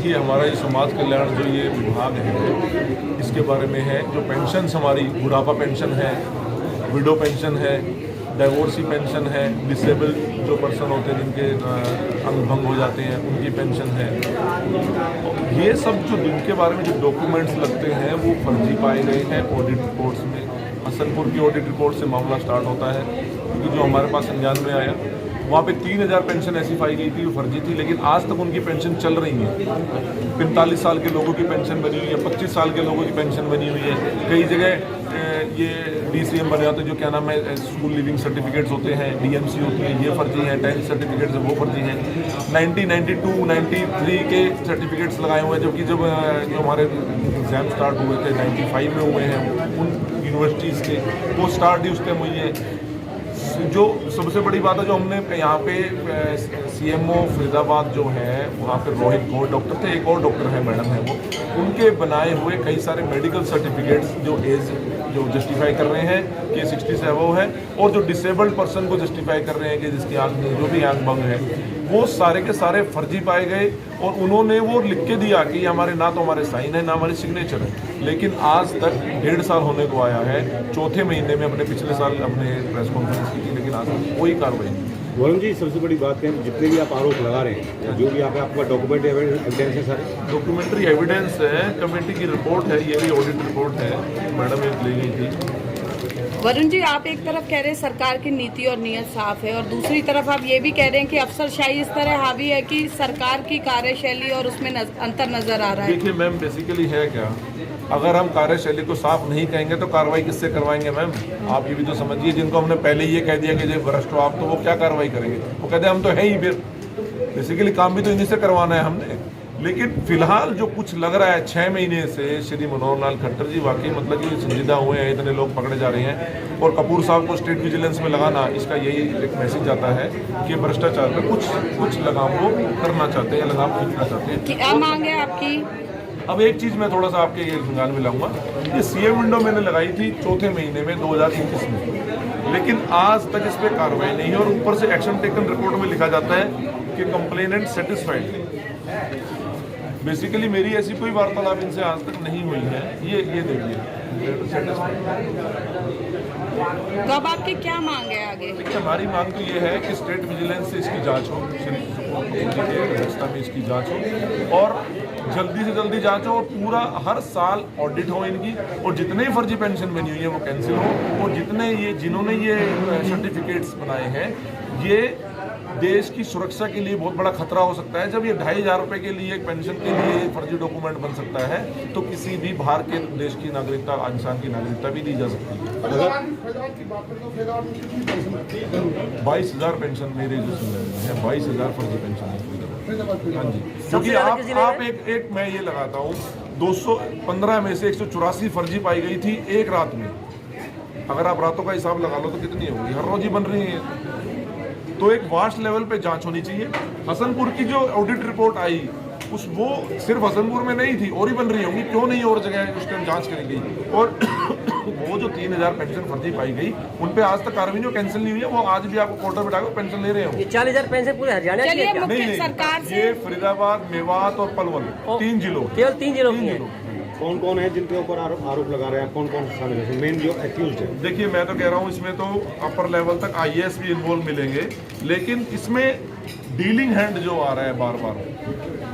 देखिए, हमारा ये समाज कल्याण जो ये विभाग है, इसके बारे में है जो पेंशन हमारी बुढ़ापा पेंशन है, विडो पेंशन है, डाइवोर्सी पेंशन है, डिसेबल जो पर्सन होते हैं जिनके अंग भंग हो जाते हैं उनकी पेंशन है। ये सब जो जिनके बारे में जो डॉक्यूमेंट्स लगते हैं वो फर्जी पाए गए हैं ऑडिट रिपोर्ट्स में। हसनपुर की ऑडिट रिपोर्ट से मामला स्टार्ट होता है, क्योंकि जो हमारे पास संज्ञान में आया वहाँ पे 3000 पेंशन ऐसी पाई गई थी वो फर्जी थी, लेकिन आज तक उनकी पेंशन चल रही है। 45 साल के लोगों की पेंशन बनी हुई है, 25 साल के लोगों की पेंशन बनी हुई है। कई जगह ये DCM बने होते हैं, जो क्या नाम है स्कूल लिविंग सर्टिफिकेट्स होते हैं, DMC होती है, ये फर्जी हैं। 10th सर्टिफिकेट्स है वो फर्जी हैं। 1992, 93 के सर्टिफिकेट्स लगाए हुए हैं, जबकि जब जो हमारे एग्जाम स्टार्ट हुए थे 95 में हुए हैं उन यूनिवर्सिटीज़ के, वो स्टार्ट ही उस टाइम हुई है। जो सबसे बड़ी बात है, जो हमने यहाँ पे CMO फरीदाबाद जो है वहाँ पे रोहित गौर डॉक्टर थे, एक और डॉक्टर है मैडम है वो, उनके बनाए हुए कई सारे मेडिकल सर्टिफिकेट्स जो एज जो जस्टिफाई कर रहे हैं कि 60 से अबव है, और जो डिसेबल्ड पर्सन को जस्टिफाई कर रहे हैं कि जिसकी आँख में जो भी आँख भंग है, वो सारे के सारे फर्जी पाए गए। और उन्होंने वो लिख के दिया कि हमारे ना तो हमारे साइन है ना हमारी सिग्नेचर है। लेकिन आज तक 1.5 साल होने को आया है, चौथे महीने में अपने पिछले साल हमने प्रेस कॉन्फ्रेंस की थी, लेकिन आज तक कोई कार्रवाई नहीं। वरुण जी, सबसे बड़ी बात है, जितने भी आप आरोप लगा रहे हैं, जो भी आपका डॉक्यूमेंट एविडेंस है, सारे डॉक्यूमेंट्री एविडेंस है, कमेटी की रिपोर्ट है, ये भी ऑडिट रिपोर्ट है, मैडम एक ले गई थी। वरुण जी, आप एक तरफ कह रहे हैं सरकार की नीति और नीयत साफ है, और दूसरी तरफ आप ये भी कह रहे हैं कि अफसरशाही इस तरह हावी है कि सरकार की कार्यशैली और उसमें अंतर नजर आ रहा है। देखिए मैम, बेसिकली है क्या, अगर हम कार्यशैली को साफ नहीं कहेंगे तो कार्रवाई किससे करवाएंगे मैम? आप ये भी तो समझिए, जिनको हमने पहले ये कह दिया कि जो भ्रष्ट हो आप, तो वो क्या कार्रवाई करेंगे? वो कहते हैं हम तो है ही। फिर बेसिकली काम भी तो इन्हीं से करवाना है हमने। लेकिन फिलहाल जो कुछ लग रहा है 6 महीने से श्री मनोहर लाल खट्टर जी वाकई मतलब कि संजीदा हुए हैं, इतने लोग पकड़े जा रहे हैं, और कपूर साहब को स्टेट विजिलेंस में लगाना, इसका यही एक मैसेज आता है कि भ्रष्टाचार पे कुछ लगाम वो करना चाहते हैं, लगाम खींचना चाहते हैं। क्या मांग है आपकी? अब एक चीज़ मैं थोड़ा सा आपके ये संज्ञान में लाऊंगा, ये CM विंडो मैंने लगाई थी चौथे महीने में 2021 में, लेकिन आज तक इस पर कार्रवाई नहीं है, और ऊपर से एक्शन टेकन रिपोर्ट में लिखा जाता है कि कंप्लेनेंट सेटिस्फाइड। बेसिकली मेरी ऐसी कोई वार्तालाप इनसे आज तक नहीं हुई है। ये देखिए तो अब आपकी क्या मांग है आगे? देखिए, हमारी मांग तो ये है कि स्टेट विजिलेंस से इसकी जांच हो, श्री सुप्रीम कोर्ट की अध्यक्षता में इसकी जांच हो, और जल्दी से जल्दी जांच हो, और पूरा हर साल ऑडिट हो इनकी, और जितने ही फर्जी पेंशन बनी हुई है वो कैंसिल हो, और जिन्होंने ये सर्टिफिकेट्स बनाए हैं, ये देश की सुरक्षा के लिए बहुत बड़ा खतरा हो सकता है। जब ये 2500 रुपये के लिए एक पेंशन के लिए फर्जी डॉक्यूमेंट बन सकता है, तो किसी भी बाहर के देश की नागरिकता, इंसान की नागरिकता भी दी जा सकती है। 22,000 पेंशन मेरे जो है, 22,000 फर्जी पेंशन है। हाँ जी, क्योंकि आप एक मैं ये लगाता हूँ, 215 में से 184 फर्जी पाई गई थी एक रात में। अगर आप रातों का हिसाब लगा लो तो कितनी होगी? हर रोज ही बन रही है। तो एक वास्ट लेवल पे जांच होनी चाहिए। हसनपुर की जो ऑडिट रिपोर्ट आई, वो सिर्फ हसनपुर में नहीं थी, और ही बन रही होंगी, क्यों नहीं और जगह उस टाइम जांच करी गई? और वो जो 3000 पेंशन फर्जी पाई गई, उन पे आज तक कार्रवाई नहीं, कैंसिल नहीं हुई है, वो आज भी आपको कोर्टर बैठा पेंशन ले रहे हो। 40,000 पेंशन पूरे हरियाणा की है क्या? नहीं, सरकार से ये फरीदाबाद, मेवात और पलवल 3 जिलों, केवल 3 जिलों की है। कौन कौन है जिनके ऊपर आरोप लगा रहे हैं? कौन कौन शामिल है मेन जो एक्यूज्ड है? देखिए, मैं तो कह रहा हूँ इसमें तो अपर लेवल तक IAS भी इन्वॉल्व मिलेंगे, लेकिन इसमें डीलिंग हैंड जो आ रहा है बार बार,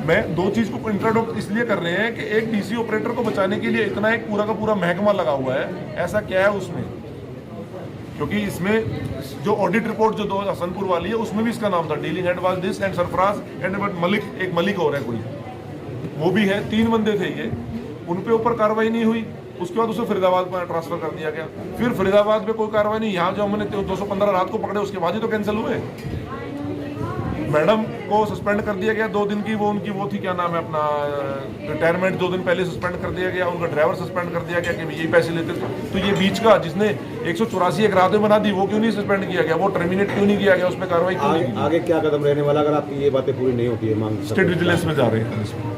मैं दो चीज़ को इंट्रोडक्ट इसलिए कर रहे हैं कि एक DC ऑपरेटर को बचाने के लिए इतना एक पूरा का पूरा महकमा लगा हुआ है, ऐसा क्या है उसमें? क्योंकि इसमें जो ऑडिट रिपोर्ट जो 2 हसनपुर वाली है, उसमें भी इसका नाम था, dealing head was this and Sarfaraz and Malik, एक मलिक और है कोई, वो भी है, 3 बंदे थे ये, उन पे ऊपर कार्रवाई नहीं हुई। उसके बाद उसे फरीदाबाद में ट्रांसफर कर दिया गया, फिर फरीदाबाद में कोई कार्रवाई नहीं। यहाँ जो हमने 215 रात को पकड़े, उसके बाद ही तो कैंसिल हुए। मैडम को सस्पेंड कर दिया गया 2 दिन की, वो उनकी वो थी, क्या नाम है अपना, रिटायरमेंट 2 दिन पहले सस्पेंड कर दिया गया। उनका ड्राइवर सस्पेंड कर दिया गया कि यही पैसे लेते थे। तो ये बीच का जिसने 184 एक रात में बना दी, वो क्यों नहीं सस्पेंड किया गया? वो टर्मिनेट क्यों नहीं किया गया? उस पर कार्रवाई क्यों नहीं की? आगे क्या कदम रहने वाला अगर आपकी ये बातें पूरी नहीं होती है? मांग स्टेट विजिलेंस में जा रहे हैं,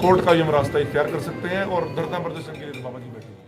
कोर्ट का ये हम रास्ता इख्तियार कर सकते हैं, और धरना प्रदर्शन के लिए बाबा जी बैठे।